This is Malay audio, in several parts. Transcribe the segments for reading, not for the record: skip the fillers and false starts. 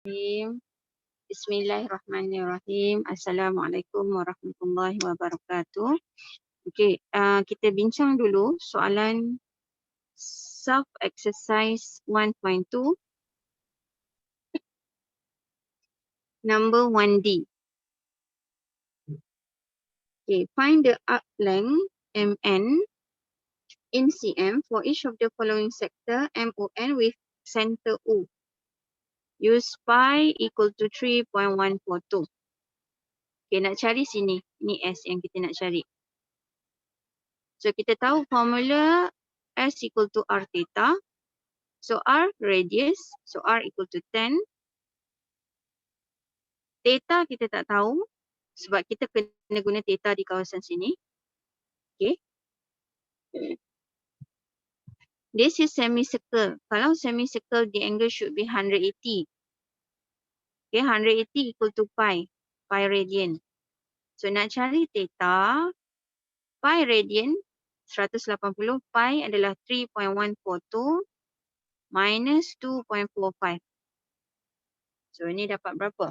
Bismillahirrahmanirrahim. Assalamualaikum warahmatullahi wabarakatuh. Okey, kita bincang dulu soalan self exercise 1.2 number 1D. Okay, find the arc length MN in cm for each of the following sector MON with center O. Use pi equal to 3.142. Okay, nak cari sini. Ni S yang kita nak cari. So, kita tahu formula S equal to R theta. So, R radius. So, R equal to 10. Theta kita tak tahu. Sebab kita kena guna theta di kawasan sini. Okay. This is semicircle. Kalau semicircle, the angle should be 180. Okay, 180 equal to pi. Pi radian. So, nak cari theta. Pi radian 180. Pi adalah 3.142 minus 2.45. So, ini dapat berapa?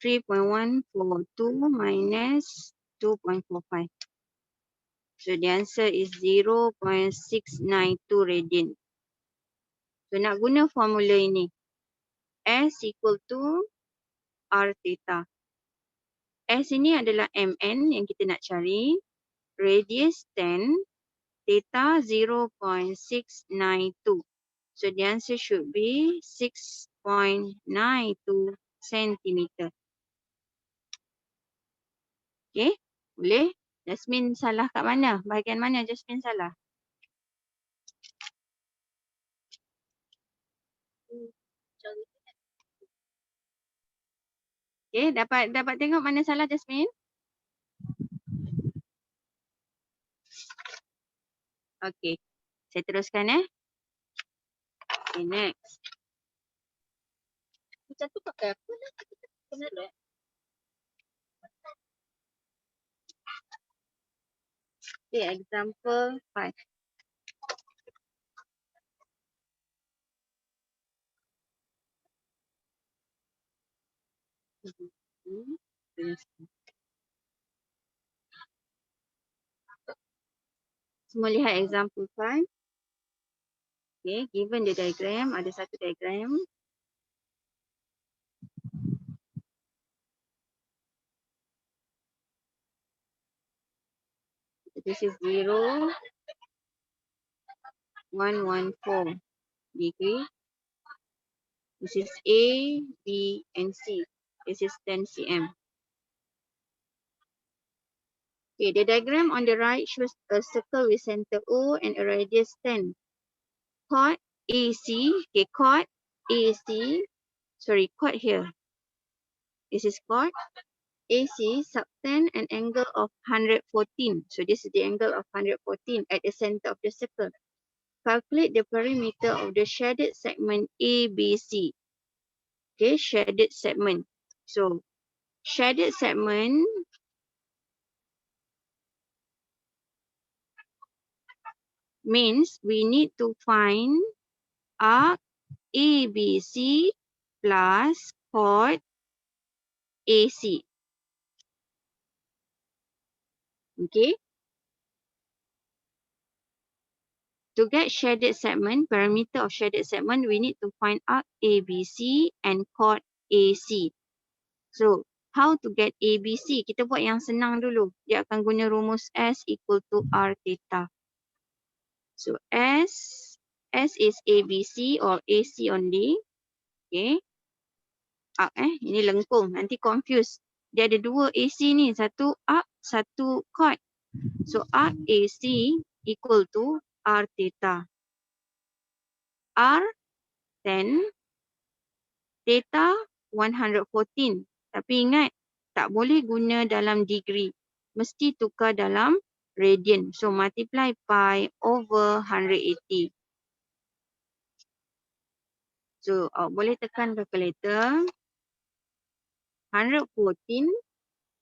(3.142 minus 2.45). So the answer is 0.692 radian. So nak guna formula ini. S equal to R theta. S ini adalah MN yang kita nak cari. Radius 10. Theta 0.692. So the answer should be 6.92 centimeter. Okay, boleh? Jasmine salah kat mana? Bahagian mana Jasmine salah? Okay, dapat tengok mana salah Jasmine? Okay, saya teruskan . Okay, next. Macam tu pakai apa lah? Benar. Okay, example 5. Semua lihat example 5. Okay, given the diagram, ada satu diagram. This is 0, 114 degree. This is A, B, and C. This is 10 cm. Okay, the diagram on the right shows a circle with center O and a radius 10. Chord AC, okay, chord AC, sorry, chord here. This is chord AC subtend an angle of 114. So this is the angle of 114 at the center of the circle. Calculate the perimeter of the shaded segment ABC. Okay, shaded segment. So shaded segment means we need to find arc ABC plus chord AC. Okay. To get shaded segment, perimeter of shaded segment, we need to find arc ABC and chord AC. So, how to get ABC? Kita buat yang senang dulu. Dia akan guna rumus S equal to R theta. So, S is ABC or AC only. Okay. Arc ini lengkung. Nanti confuse. Dia ada dua AC ni. Satu arc, satu chord. So, arc AC equal to R theta. R 10, theta 114. Tapi ingat, tak boleh guna dalam degree. Mesti tukar dalam radian. So, multiply pi over 180. So, boleh tekan calculator. 114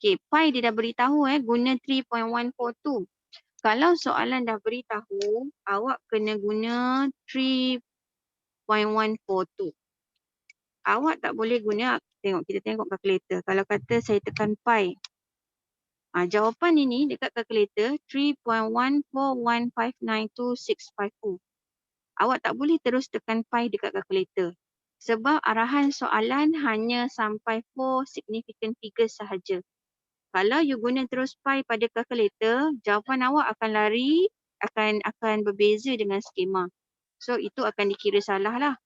Okay, pi dia dah beritahu guna 3.142. Kalau soalan dah beritahu, awak kena guna 3.142. Awak tak boleh guna, kita tengok kalkulator. Kalau kata saya tekan pi, jawapan ini dekat kalkulator 3.141592654. Awak tak boleh terus tekan pi dekat kalkulator. Sebab arahan soalan hanya sampai 4 significant figures sahaja. Kalau you guna terus pi pada kalkulator, jawapan awak akan lari, akan berbeza dengan skema. So itu akan dikira salah lah.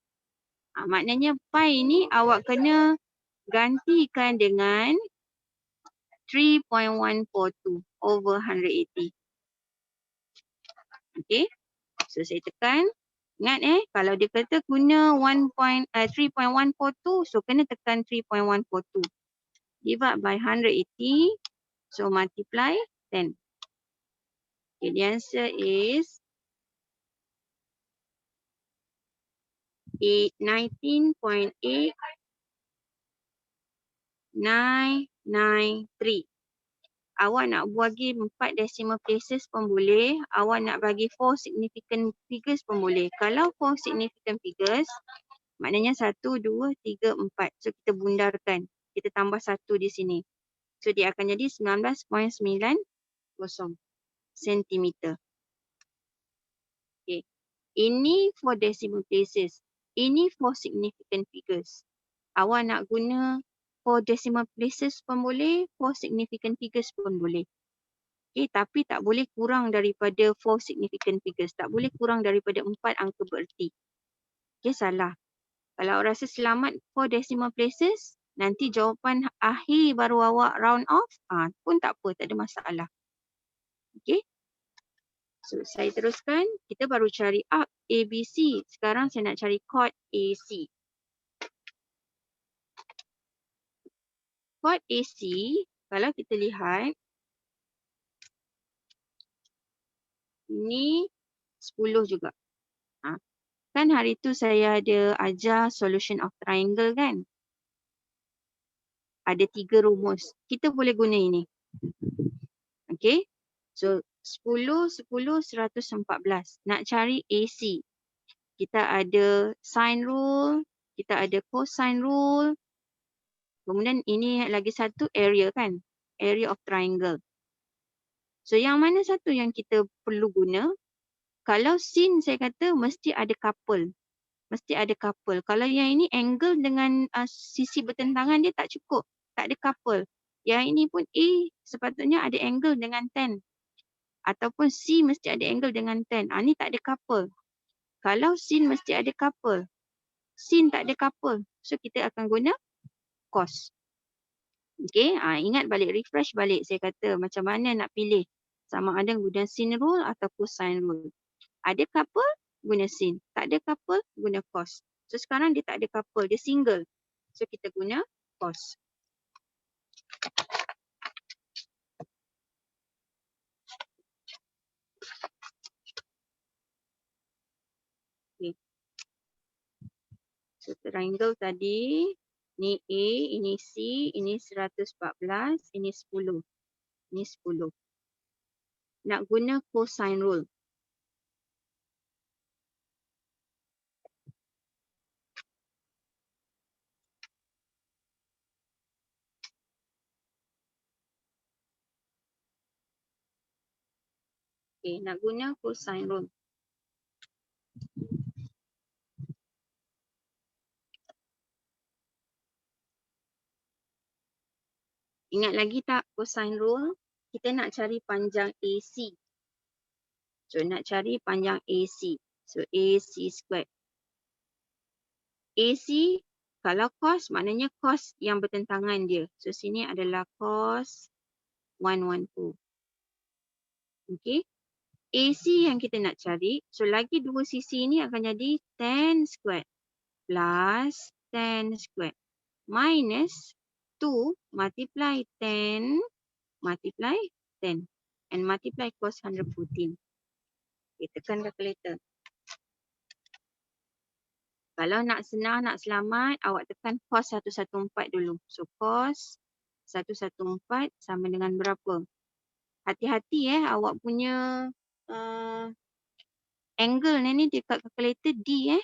Maknanya pi ni awak kena gantikan dengan 3.142 over 180. Okay. So saya tekan. Ingat kalau dia kata guna 3.142, so kena tekan 3.142. Divide by 180. So multiply 10. Okay, the answer is 19.8993. Awak nak bagi 4 decimal places pun boleh. Awak nak bagi 4 significant figures pun boleh. Kalau 4 significant figures, maknanya 1, 2, 3, 4. So kita bundarkan. Kita tambah 1 di sini. So dia akan jadi 19.90 cm. Okay. Ini for decimal places. Ini for significant figures. Awak nak guna for decimal places pun boleh, for significant figures pun boleh. Okay, tapi tak boleh kurang daripada 4 significant figures. Tak boleh kurang daripada 4 angka bererti. Okay, salah. Kalau awak rasa selamat for decimal places, nanti jawapan akhir baru awak round off, pun tak apa, tak ada masalah. Okay. So, saya teruskan. Kita baru cari arc ABC. Sekarang saya nak cari chord AC. Chord AC, kalau kita lihat, ini 10 juga. Kan hari tu saya ada ajar solution of triangle kan? Ada 3 rumus. Kita boleh guna ini. Okay. So, 10, 10, 114. Nak cari AC. Kita ada sine rule, kita ada cosine rule. Kemudian ini lagi satu area kan? Area of triangle. So, yang mana satu yang kita perlu guna? Kalau sin saya kata mesti ada couple. Mesti ada couple. Kalau yang ini angle dengan sisi bertentangan dia tak cukup. Tak ada couple. Yang ini pun A sepatutnya ada angle dengan tan. Ataupun C mesti ada angle dengan tan. Ni tak ada couple. Kalau sin mesti ada couple. Sin tak ada couple. So kita akan guna cos. Okay. Ingat balik, refresh balik. Saya kata macam mana nak pilih. Sama ada guna sin rule atau cosine rule. Ada couple, guna sin. Tak ada couple, guna cos. So sekarang dia tak ada couple, dia single. So kita guna cos. Okay. So triangle tadi, ni A, ini C, ini 114, ini 10. Ini 10. Nak guna cosine rule. Okay, nak guna cosine rule. Ingat lagi tak cosine rule? Kita nak cari panjang AC. So nak cari panjang AC. So AC squared. AC kalau cos maknanya cos yang bertentangan dia. So sini adalah cos 112. Okay. AC yang kita nak cari. So lagi dua sisi ni akan jadi tan squared plus tan squared minus 2 multiply tan multiply tan and multiply cos 114. Okay, tekan calculator. Kalau nak senang, nak selamat, awak tekan cos 114 dulu. So cos 114 sama dengan berapa? Hati-hati awak punya angle ni dekat kalkulator D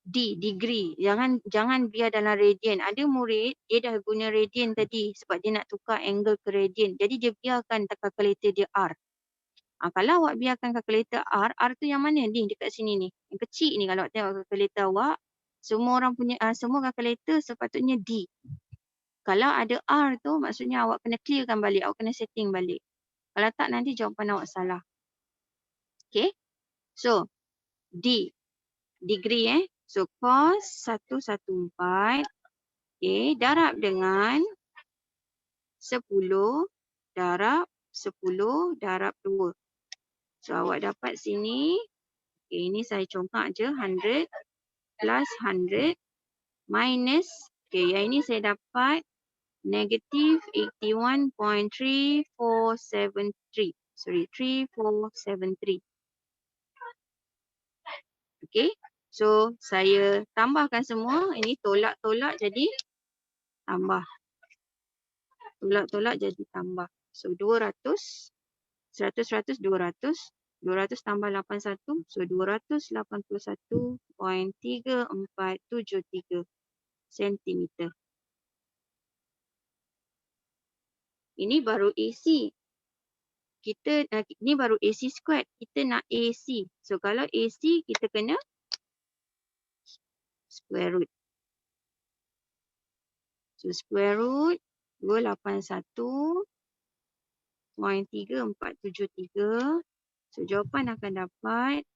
D, degree. Jangan biar dalam radian. Ada murid, dia dah guna radian tadi sebab dia nak tukar angle ke radian. Jadi dia biarkan kalkulator dia R. Kalau awak biarkan kalkulator R tu yang mana ni dekat sini ni? Yang kecil ni kalau awak tengok kalkulator awak, semua orang punya semua kalkulator sepatutnya D. Kalau ada R tu maksudnya awak kena clearkan balik, awak kena setting balik. Kalau tak nanti jawapan awak salah. Okay? So, D, degree So, cos 114, okay, darab dengan 10 darab 10 darab 2. So, awak dapat sini, okay, ini saya congkak je, 100 plus 100 minus, okay, yang ini saya dapat negative 81.3473. Sorry, 3473. Okay. So, saya tambahkan semua. Ini tolak-tolak jadi tambah. Tolak-tolak jadi tambah. So, 200. 100, 200. 200 tambah 81. So, 281.3473 sentimeter. Ini baru AC. Ini baru AC squared. Kita nak AC. So, kalau AC, kita kena square root. So, square root 281.3473. So, jawapan akan dapat.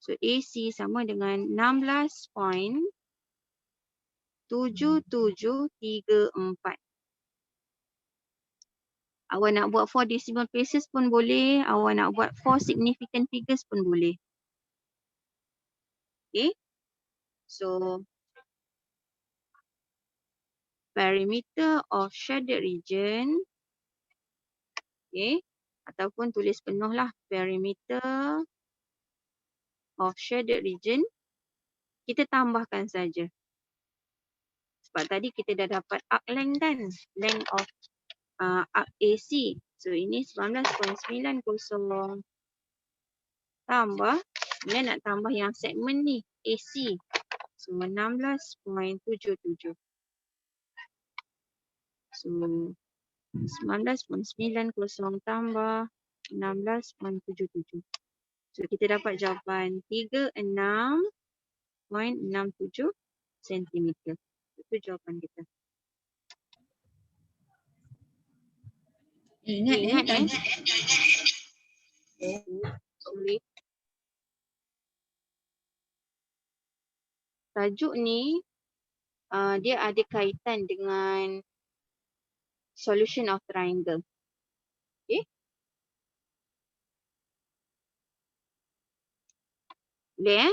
So, AC sama dengan 16.7734. Awak nak buat 4 decimal places pun boleh. Awak nak buat 4 significant figures pun boleh. Okay. So, perimeter of shaded region. Okay. Ataupun tulis penuh lah. Perimeter of shaded region. Kita tambahkan saja. Sebab tadi kita dah dapat arc length kan. Length of arc AC. So, ini 19.90 tambah. Kemudian nak tambah yang segmen ni. AC. So, 16.77. So, 19.90 tambah 16.77. So, kita dapat jawapan 36.67 cm. Itu jawapan kita. Ingat sorry. Tajuk ni dia ada kaitan dengan solution of triangle. Okay. Boleh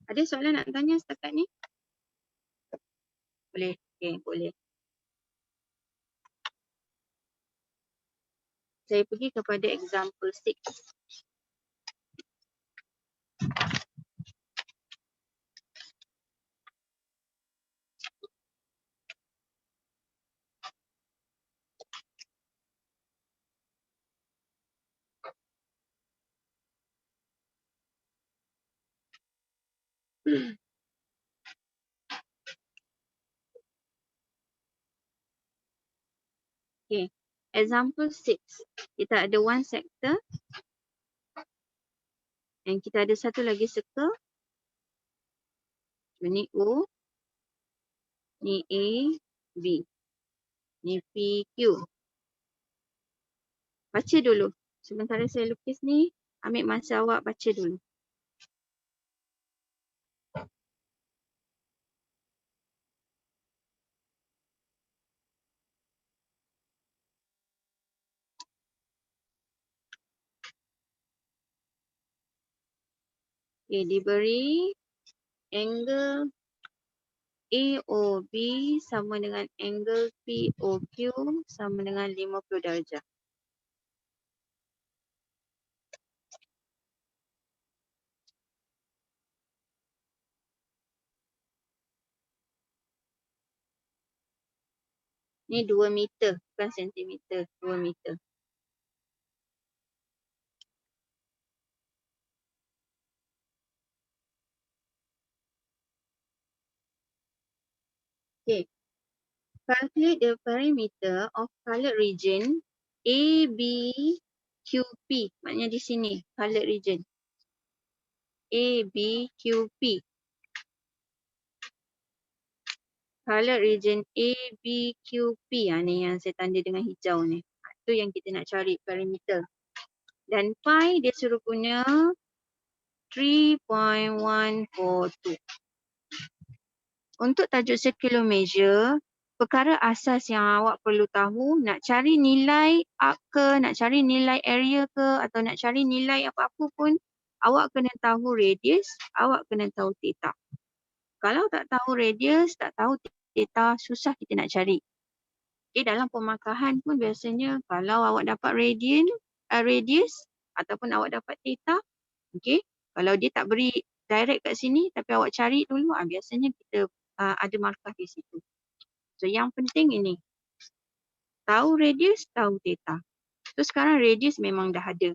Ada soalan nak tanya setakat ni? Boleh. Okay, boleh. Saya pergi kepada example 6. Okay. Example 6. Kita ada one sector. Dan kita ada satu lagi circle. So, ni O. Ni A, B. Ni P, Q. Baca dulu. Sementara saya lukis ni, ambil masa awak baca dulu. Okay, diberi angle AOB sama dengan angle POQ sama dengan 50 darjah. Ni 2 meter, bukan sentimeter, 2 meter. Okay. Calculate the perimeter of colored region A, B, Q, P. Maknanya di sini, colored region. A, B, Q, P. Colored region A, B, Q, P. Ni yang saya tanda dengan hijau ni. Itu yang kita nak cari perimeter. Dan pi dia suruh punya 3.142. Untuk tajuk circular measure, perkara asas yang awak perlu tahu, nak cari nilai arc ke, nak cari nilai area ke, atau nak cari nilai apa-apa pun, awak kena tahu radius, awak kena tahu theta. Kalau tak tahu radius, tak tahu theta, susah kita nak cari. Okay, dalam pemakahan pun biasanya kalau awak dapat radius ataupun awak dapat theta, okay, kalau dia tak beri direct kat sini tapi awak cari dulu, biasanya kita ada markah di situ. So yang penting ini, tahu radius, tahu theta. So sekarang radius memang dah ada.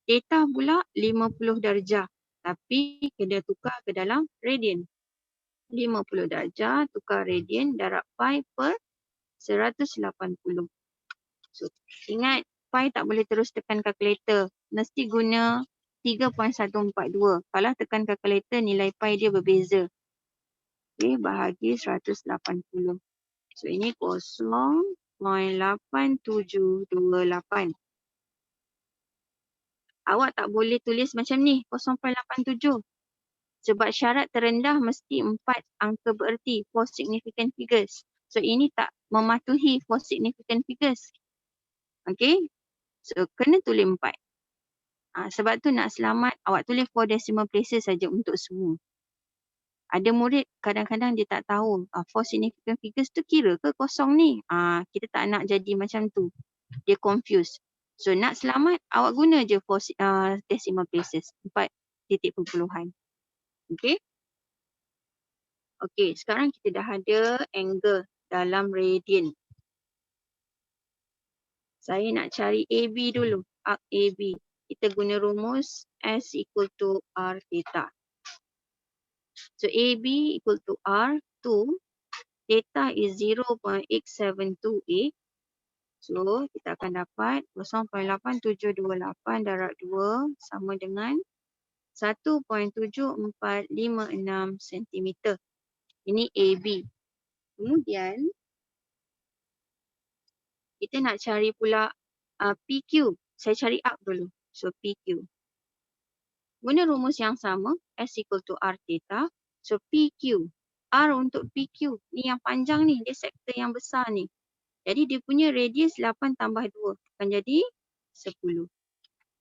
Theta pula 50 darjah. Tapi kena tukar ke dalam radian. 50 darjah tukar radian darab pi per 180. So ingat, pi tak boleh terus tekan kalkulator. Mesti guna 3.142. Kalau tekan kalkulator, nilai pi dia berbeza. Okay, bahagi 180. So ini 0.8728. Awak tak boleh tulis macam ni, 0.87. Sebab syarat terendah mesti 4 angka bererti, 4 significant figures. So ini tak mematuhi 4 significant figures. Okay, so kena tulis 4. Sebab tu nak selamat, awak tulis 4 decimal places saja untuk semua. Ada murid kadang-kadang dia tak tahu 4 significant figures tu kira ke kosong ni. Kita tak nak jadi macam tu. Dia confused. So nak selamat, awak guna je 4 decimal places. 4 titik perpuluhan. Okay. Okay, sekarang kita dah ada angle dalam radian. Saya nak cari AB dulu. Arc AB. Kita guna rumus S equal to R theta. So AB equal to R2, theta is 0.872A. So kita akan dapat 0.8728 darab 2 sama dengan 1.7456 cm. Ini AB. Kemudian kita nak cari pula PQ. Saya cari arc dulu. So PQ. Guna rumus yang sama, S equal to R theta. So PQ. R untuk PQ. Ni yang panjang ni. Dia sektor yang besar ni. Jadi dia punya radius 8 tambah 2. Akan jadi 10.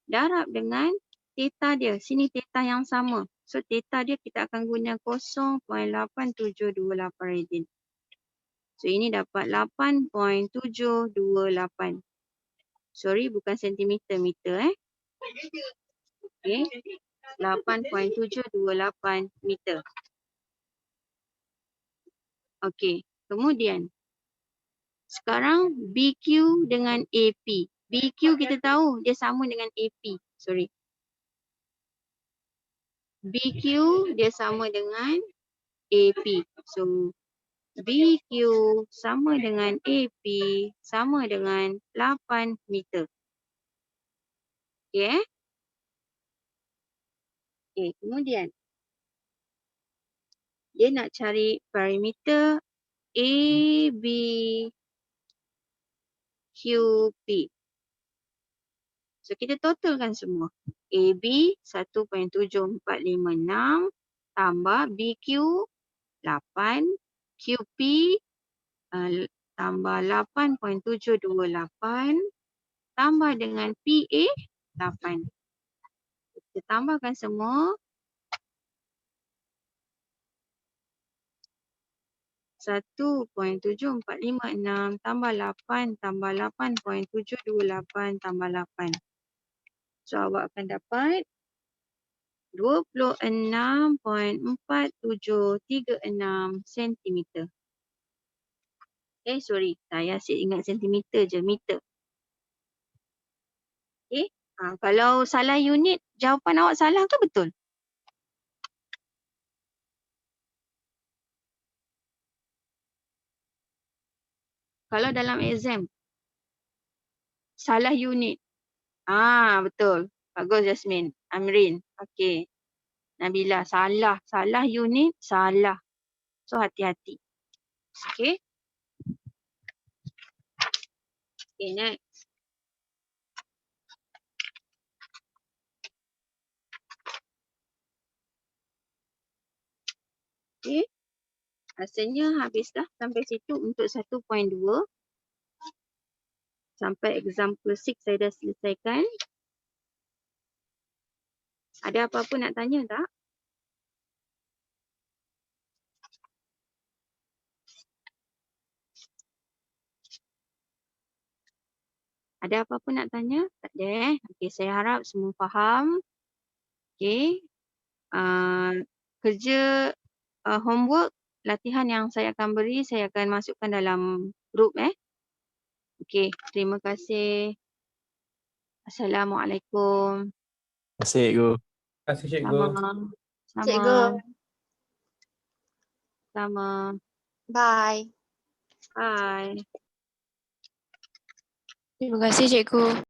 Darab dengan theta dia. Sini theta yang sama. So theta dia kita akan guna 0.8728 radian. So ini dapat 8.728. Sorry, bukan sentimeter, meter. Okay. 8.728 meter. Okay. Kemudian, sekarang BQ dengan AP. BQ kita tahu dia sama dengan AP. Sorry. BQ dia sama dengan AP. So, BQ sama dengan AP sama dengan 8 meter. Okay. Okay, kemudian dia nak cari perimeter ABQP. So kita totalkan semua. AB 1.7456 tambah BQ 8, QP tambah 8.728 tambah dengan PA 8. Kita tambahkan semua. 1.7456 tambah 8 tambah 8.728 tambah 8. So awak akan dapat 26.4736 cm. Sorry. Saya asyik ingat sentimeter je, meter. Okay. Kalau salah unit, jawapan awak salah ke betul? Kalau dalam exam, salah unit. Betul. Bagus Jasmine. Amrin. Okay. Nabila, salah. Salah unit, salah. So, hati-hati. Okay. Okay, next. Okay. Rasanya habislah sampai situ untuk 1.2. Sampai example 6 saya dah selesaikan. Ada apa-apa nak tanya tak? Ada apa-apa nak tanya? Tak ada. Okay, saya harap semua faham. Okay. Kerja homework, latihan yang saya akan beri, saya akan masukkan dalam group. Okay, terima kasih. Assalamualaikum. Terima kasih, Cikgu. Terima kasih cikgu. Cikgu. Sama. Bye. Bye. Terima kasih, Cikgu.